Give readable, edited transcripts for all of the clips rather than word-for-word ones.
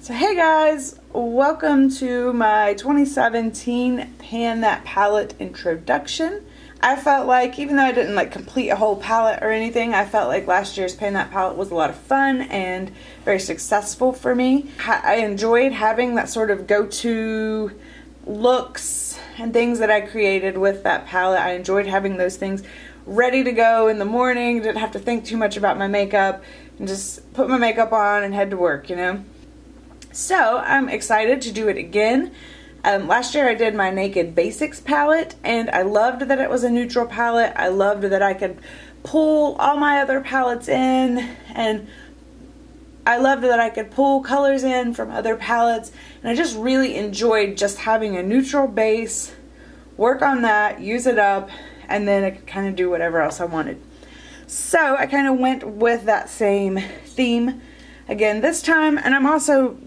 So hey guys, welcome to my 2017 Pan That Palette introduction. I felt like, even though I didn't complete a whole palette or anything, I felt like last year's Pan That Palette was a lot of fun and very successful for me. I enjoyed having that sort of go-to looks and things that I created with that palette. I enjoyed having those things ready to go in the morning, didn't have to think too much about my makeup, and just put my makeup on and head to work, you know? So I'm excited to do it again. Last year I did my Naked Basics palette, and I loved that it was a neutral palette. I loved that I could pull all my other palettes in, and I loved that I could pull colors in from other palettes, and I just really enjoyed just having a neutral base, work on that, use it up, and then I could kind of do whatever else I wanted. So I kind of went with that same theme again this time, and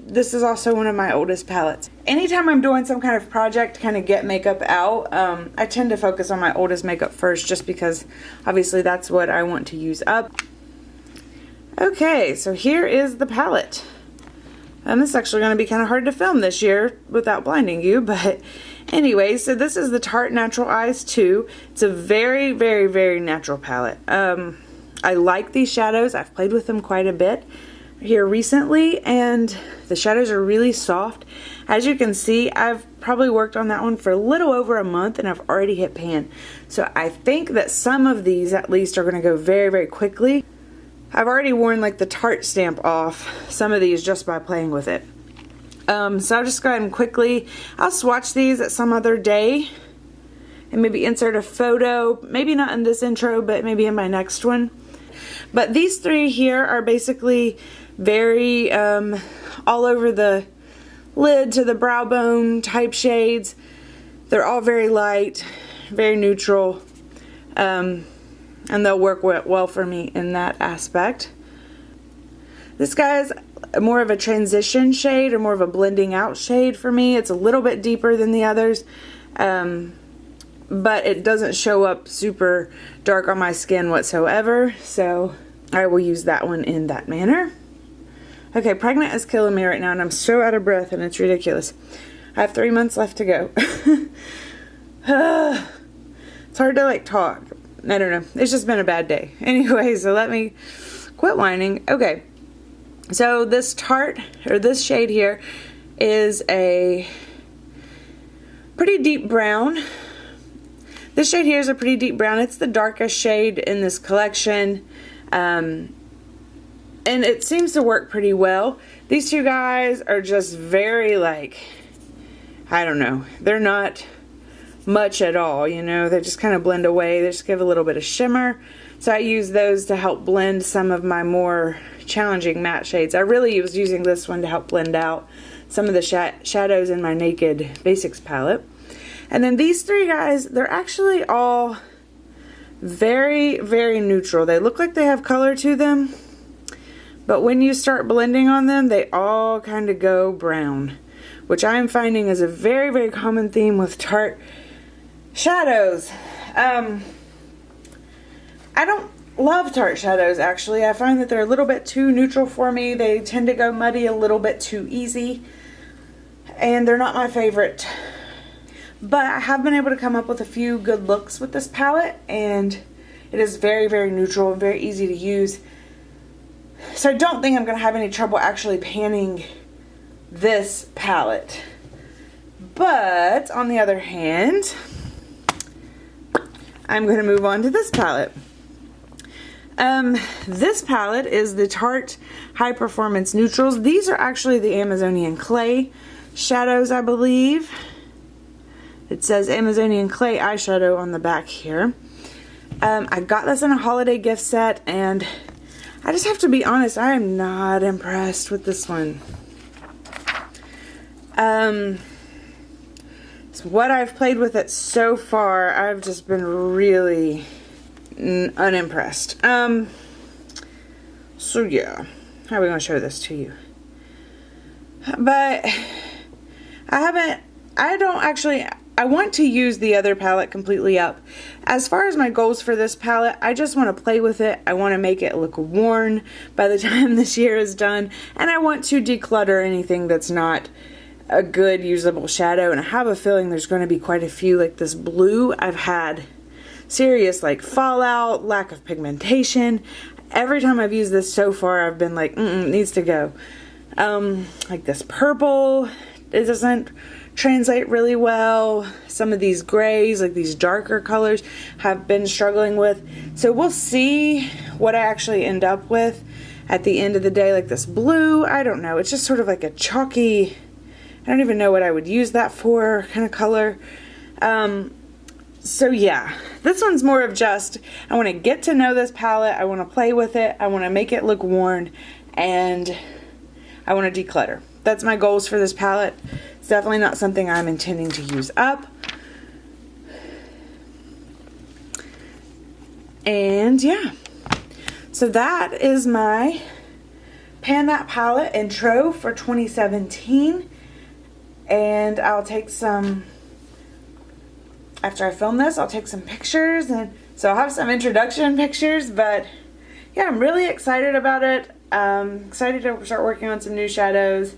this is also one of my oldest palettes. Anytime I'm doing some kind of project to kind of get makeup out, I tend to focus on my oldest makeup first, just because obviously that's what I want to use up. Okay, so here is the palette. This is actually going to be kind of hard to film this year without blinding you, but anyway, so this is the Tarte Natural Eyes 2. It's a very, very, very natural palette. I like these shadows. I've played with them quite a bit here recently, and the shadows are really soft. As you can see, I've probably worked on that one for a little over a month, and I've already hit pan. So I think that some of these at least are going to go very, very quickly. I've already worn like the Tarte stamp off some of these just by playing with it. So I'll just go ahead and quickly, I'll swatch these at some other day and maybe insert a photo, maybe not in this intro, but maybe in my next one. But these three here are basically very all over the lid to the brow bone type shades. They're all very light, very neutral, and they'll work well for me in that aspect. This guy's more of a transition shade, or more of a blending out shade for me. It's a little bit deeper than the others, but it doesn't show up super dark on my skin whatsoever, so I will use that one in that manner. Okay, pregnant is killing me right now, and I'm so out of breath, and it's ridiculous. I have 3 months left to go. It's hard to talk. I don't know. It's just been a bad day. Anyway, so let me quit whining. Okay, so this Tarte, or this shade here, is a pretty deep brown. This shade here is a pretty deep brown. It's the darkest shade in this collection. And it seems to work pretty well. These two guys are just very I don't know. They're not much at all, you know. They just kind of blend away. They just give a little bit of shimmer. So I use those to help blend some of my more challenging matte shades. I really was using this one to help blend out some of the shadows in my Naked Basics palette. And then these three guys, they're actually all very, very neutral. They look like they have color to them, but when you start blending on them, they all kind of go brown, which I'm finding is a very, very common theme with Tarte shadows. I don't love Tarte shadows, actually. I find that they're a little bit too neutral for me. They tend to go muddy a little bit too easy, and they're not my favorite. But I have been able to come up with a few good looks with this palette, and it is very, very neutral and very easy to use. So I don't think I'm going to have any trouble actually panning this palette. But on the other hand, I'm going to move on to this palette. This palette is the Tarte High Performance Neutrals. These are actually the Amazonian Clay shadows, I believe. It says Amazonian Clay eyeshadow on the back here. I got this in a holiday gift set, and I just have to be honest, I am not impressed with this one. So what I've played with it so far, I've just been really unimpressed. So yeah, how are we going to show this to you? But I don't actually I want to use the other palette completely up. As far as my goals for this palette, I just want to play with it. I want to make it look worn by the time this year is done. And I want to declutter anything that's not a good usable shadow. And I have a feeling there's going to be quite a few. Like this blue, I've had serious like fallout, lack of pigmentation. Every time I've used this so far, I've been like, it needs to go. Like this purple, it doesn't translate really well. Some of these grays, like these darker colors, have been struggling with. So we'll see what I actually end up with at the end of the day. Like this blue, I don't know. It's just sort of like a chalky, I don't even know what I would use that for kind of color. So yeah, this one's more of just, I want to get to know this palette. I want to play with it. I want to make it look worn, and I want to declutter. That's my goals for this palette. It's definitely not something I'm intending to use up. And yeah, so that is my Pan That Palette intro for 2017. And I'll take some, after I film this, I'll take some pictures, and so I'll have some introduction pictures. But yeah, I'm really excited about it. Excited to start working on some new shadows,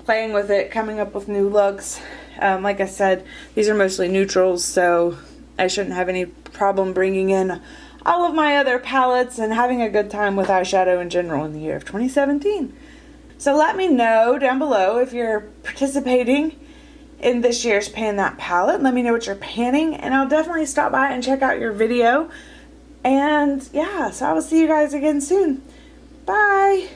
playing with it, coming up with new looks. Like I said, these are mostly neutrals, so I shouldn't have any problem bringing in all of my other palettes and having a good time with eyeshadow in general in the year of 2017. So let me know down below if you're participating in this year's Pan That Palette. Let me know what you're panning, and I'll definitely stop by and check out your video. And yeah, so I will see you guys again soon. Bye!